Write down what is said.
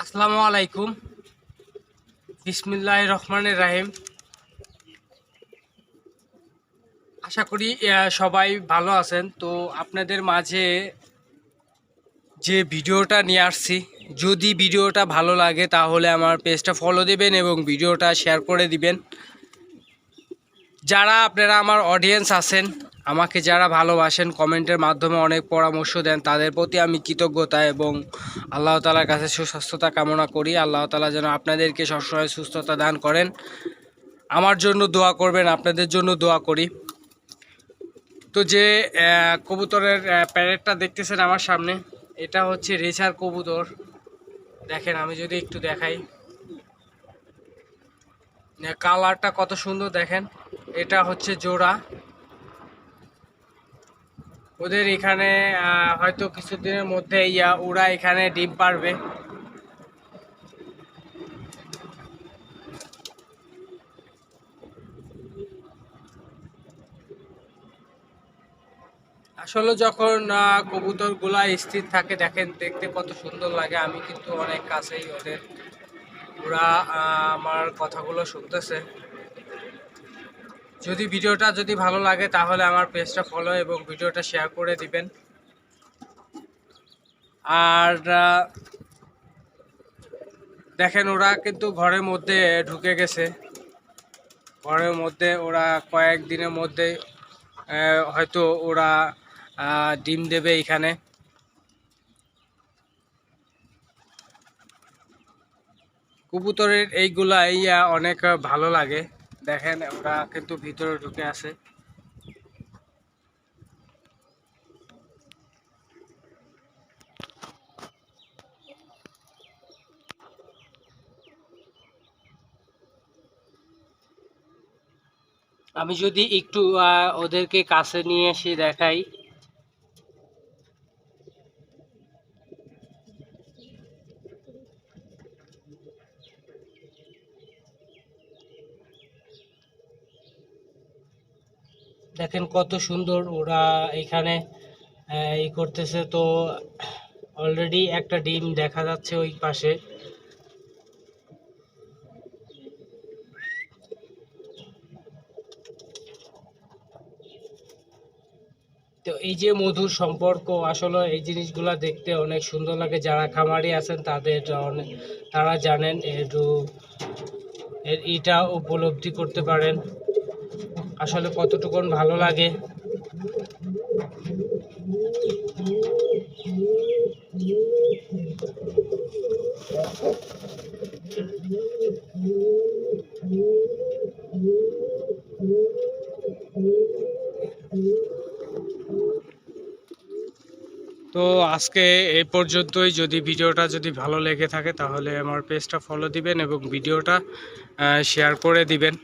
আসসালামু আলাইকুম। বিসমিল্লাহির রহমানির রহিম। আশা করি সবাই ভালো আছেন। তো আপনাদের মাঝে যে ভিডিওটা নিয়ে আসছি, যদি ভিডিওটা ভালো লাগে তাহলে আমার পেজটা ফলো দিবেন এবং ভিডিওটা শেয়ার করে দিবেন। যারা আপনারা আমার অডিয়েন্স আছেন, আমাকে যারা ভালোবাসেন, কমেন্টের মাধ্যমে অনেক পরামর্শ দেন, তাদের প্রতি আমি কৃতজ্ঞতা এবং আল্লাহ তাআলার কাছে সুস্বাস্থ্যতা কামনা করি। আল্লাহ তাআলা যেন আপনাদেরকে সবসময় সুস্থতা দান করেন। আমার জন্য দোয়া করবেন, আপনাদের জন্য দোয়া করি। তো যে কবুতরের প্যারেটটা দেখতেছেন আমার সামনে, এটা হচ্ছে রেসার কবুতর। দেখেন, আমি যদি একটু দেখাই, কালারটা কত সুন্দর দেখেন। এটা হচ্ছে জোড়া। ওদের এখানে হয়তো কিছুদিনের মধ্যে ওরা এখানে ডিম পারবে। আসলে যখন কবুতরগুলা স্থির থাকে, দেখেন দেখতে কত সুন্দর লাগে। আমি কিন্তু অনেক কাছেই ওদের, ওরা আমার কথাগুলো শুনতেছে। যদি ভিডিওটা ভালো লাগে তাহলে আমার পেজটা ফলো এবং ভিডিওটা শেয়ার করে দিবেন। আর দেখেন, ওরা কিন্তু ঘরের মধ্যে ঢুকে গেছে। ঘরের মধ্যে ওরা কয়েকদিনের মধ্যে হয়তো ওরা ডিম দেবে এখানে। কবুতরের এইগুলাই অনেক ভালো লাগে। দেখেন, ওরা কিন্তু ভিতরে ঢুকে আছে। আমি যদি একটু ওদেরকে কাছে নিয়ে এসে দেখাই, দেখেন কত সুন্দর ওরা এখানে ই করতেছে। তো অলরেডি একটা ডিম দেখা যাচ্ছে ওই পাশে। তো এই যে মধুর সম্পর্ক, আসলে এই জিনিসগুলা দেখতে অনেক সুন্দর লাগে। যারা খামারি আছেন তাদের তারা জানেন, এটা উপলব্ধি করতে পারেন আসলে কতটুকুন ভালো লাগে। তো আজকে এই পর্যন্তই। যদি ভিডিওটা ভালো লেগে থাকে তাহলে আমার পেজটা ফলো দিবেন এবং ভিডিওটা শেয়ার করে দিবেন।